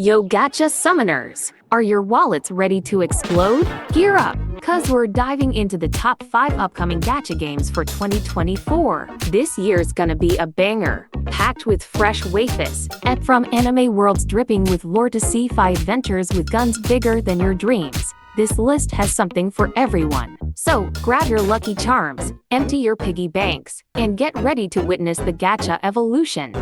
Yo Gacha Summoners! Are your wallets ready to explode? Gear up, cause we're diving into the top 5 upcoming Gacha games for 2024. This year's gonna be a banger, packed with fresh waifus, and from anime worlds dripping with lore to sci-fi adventures with guns bigger than your dreams. This list has something for everyone. So, grab your lucky charms, empty your piggy banks, and get ready to witness the Gacha evolution.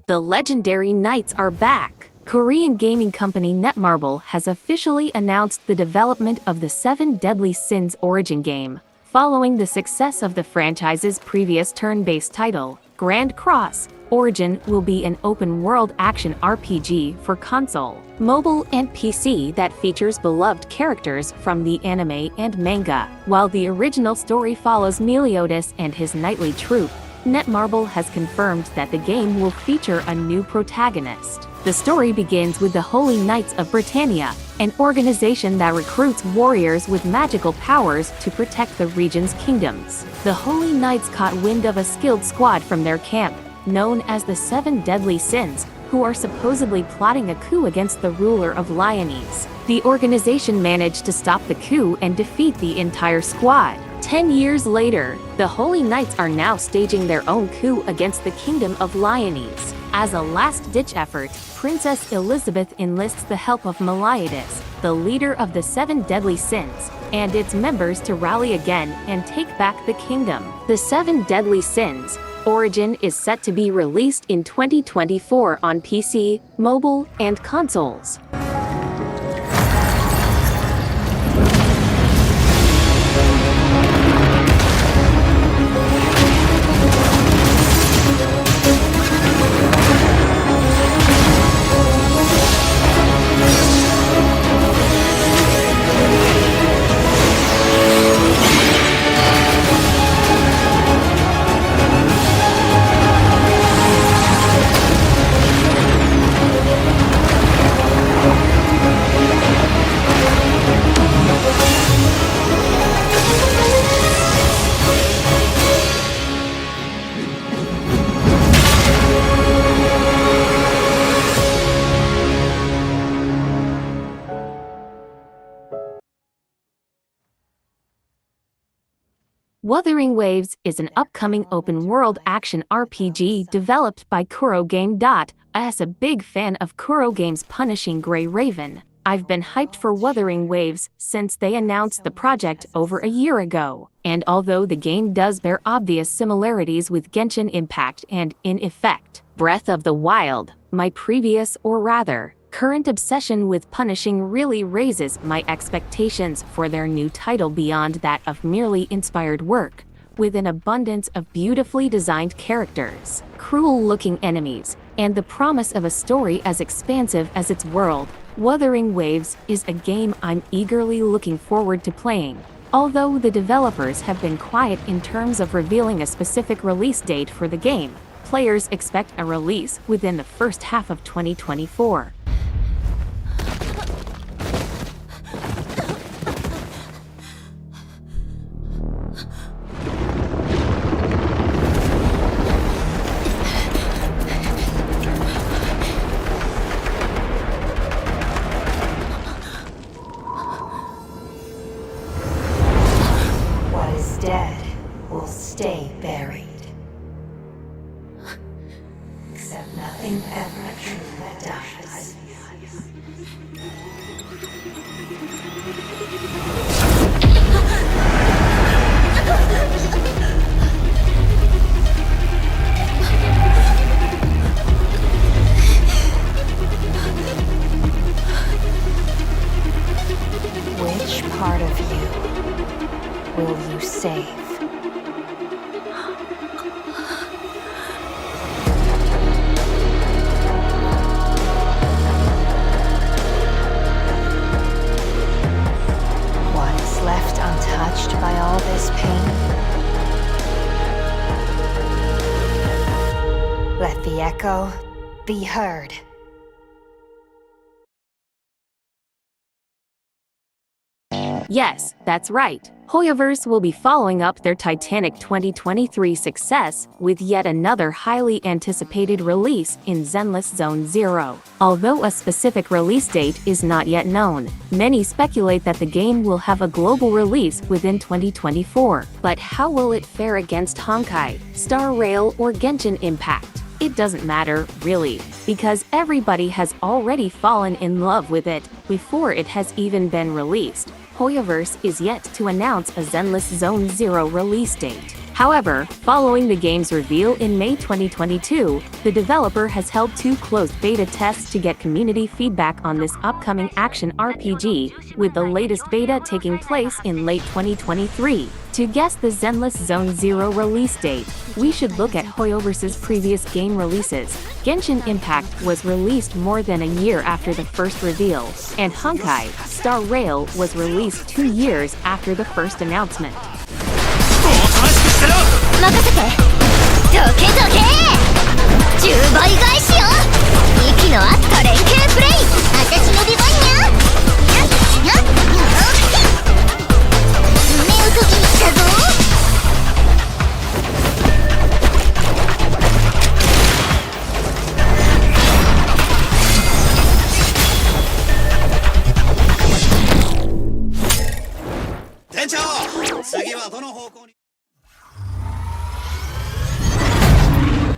The legendary Knights are back! Korean gaming company Netmarble has officially announced the development of the 7 Deadly Sins origin game, following the success of the franchise's previous turn-based title. Grand Cross Origin will be an open-world action RPG for console, mobile, and PC that features beloved characters from the anime and manga. While the original story follows Meliodas and his knightly troupe, Netmarble has confirmed that the game will feature a new protagonist. The story begins with the Holy Knights of Britannia, an organization that recruits warriors with magical powers to protect the region's kingdoms. The Holy Knights caught wind of a skilled squad from their camp, known as the 7 Deadly Sins, who are supposedly plotting a coup against the ruler of Lyonese. The organization managed to stop the coup and defeat the entire squad. 10 years later, the Holy Knights are now staging their own coup against the Kingdom of Lyonese. As a last-ditch effort, Princess Elizabeth enlists the help of Meliodas, the leader of the 7 Deadly Sins, and its members to rally again and take back the kingdom. The 7 Deadly Sins Origin is set to be released in 2024 on PC, mobile, and consoles. Wuthering Waves is an upcoming open-world action RPG developed by game.The. As a big fan of Game's Punishing Grey Raven, I've been hyped for Wuthering Waves since they announced the project over a year ago. And although the game does bear obvious similarities with Genshin Impact and, in effect, Breath of the Wild, my previous, or rather, current obsession with punishing really raises my expectations for their new title beyond that of merely inspired work, with an abundance of beautifully designed characters, cruel-looking enemies, and the promise of a story as expansive as its world. Wuthering Waves is a game I'm eagerly looking forward to playing. Although the developers have been quiet in terms of revealing a specific release date for the game, players expect a release within the first half of 2024. Dead will stay buried. Except nothing ever truly dies. Which part of you will you save? What is left untouched by all this pain? Let the echo be heard. Yes, that's right. Hoyoverse will be following up their Titanic 2023 success with yet another highly anticipated release in Zenless Zone Zero. Although a specific release date is not yet known, many speculate that the game will have a global release within 2024. But how will it fare against Honkai, Star Rail, or Genshin Impact? It doesn't matter, really, because everybody has already fallen in love with it before it has even been released. Hoyoverse is yet to announce a Zenless Zone Zero release date. However, following the game's reveal in May 2022, the developer has held 2 closed beta tests to get community feedback on this upcoming action RPG, with the latest beta taking place in late 2023. To guess the Zenless Zone Zero release date, we should look at Hoyoverse's previous game releases. Genshin Impact was released more than a year after the first reveal, and Honkai, Star Rail was released 2 years after the first announcement. 任せてどけどけ10倍返しよ息の合った連携プレイ私の出番や目を閉じに来たぞ店長次はどの方向に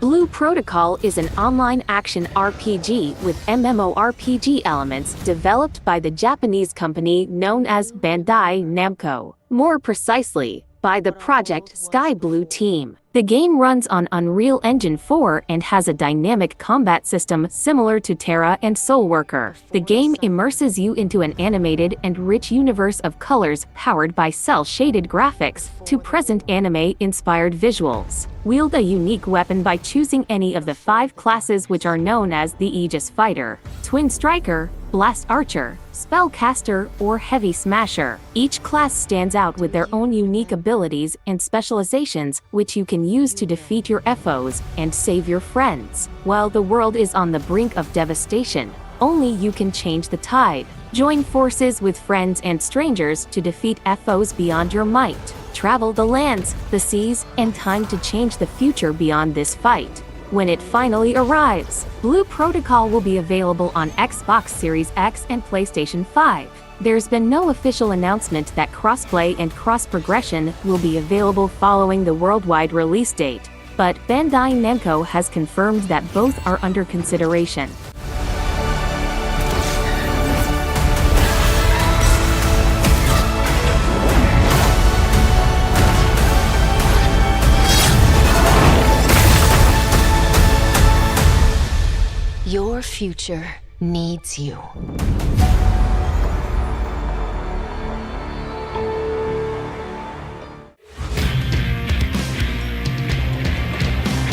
Blue Protocol is an online action RPG with MMORPG elements developed by the Japanese company known as Bandai Namco. More precisely, by the Project Sky Blue team. The game runs on Unreal Engine 4 and has a dynamic combat system similar to Terra and Soulworker. The game immerses you into an animated and rich universe of colors powered by cel-shaded graphics to present anime-inspired visuals. Wield a unique weapon by choosing any of the 5 classes which are known as the Aegis Fighter, Twin Striker, Blast Archer, Spellcaster, or Heavy Smasher. Each class stands out with their own unique abilities and specializations which you can use to defeat your foes and save your friends. While the world is on the brink of devastation, only you can change the tide. Join forces with friends and strangers to defeat foes beyond your might. Travel the lands, the seas, and time to change the future beyond this fight. When it finally arrives, Blue Protocol will be available on Xbox Series X and PlayStation 5. There's been no official announcement that crossplay and cross-progression will be available following the worldwide release date, but Bandai Namco has confirmed that both are under consideration. Your future needs you.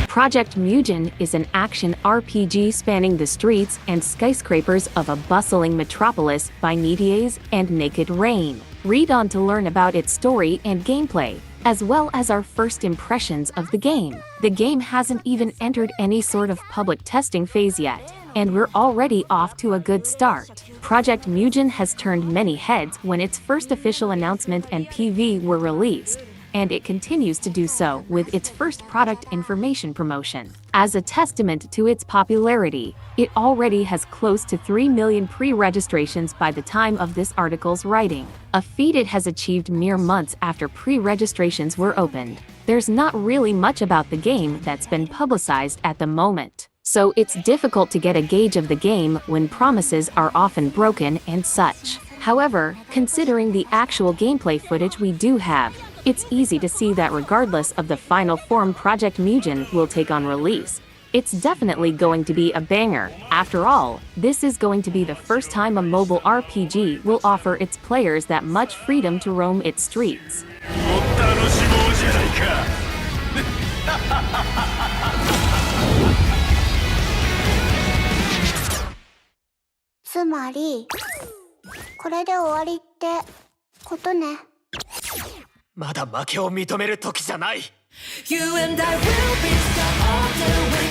Project Mugen is an action RPG spanning the streets and skyscrapers of a bustling metropolis by NetEase and Naked Rain. Read on to learn about its story and gameplay, as well as our first impressions of the game. The game hasn't even entered any sort of public testing phase yet, and we're already off to a good start. Project Mugen has turned many heads when its first official announcement and PV were released, and it continues to do so with its first product information promotion. As a testament to its popularity, it already has close to 3 million pre-registrations by the time of this article's writing, a feat it has achieved mere months after pre-registrations were opened. There's not really much about the game that's been publicized at the moment, so it's difficult to get a gauge of the game when promises are often broken and such. However, considering the actual gameplay footage we do have, it's easy to see that regardless of the final form Project Mugen will take on release, it's definitely going to be a banger. After all, this is going to be the first time a mobile RPG will offer its players that much freedom to roam its streets. つまりこれで終わりってことね。まだ負けを認める時じゃない。 You and I will be the all the way.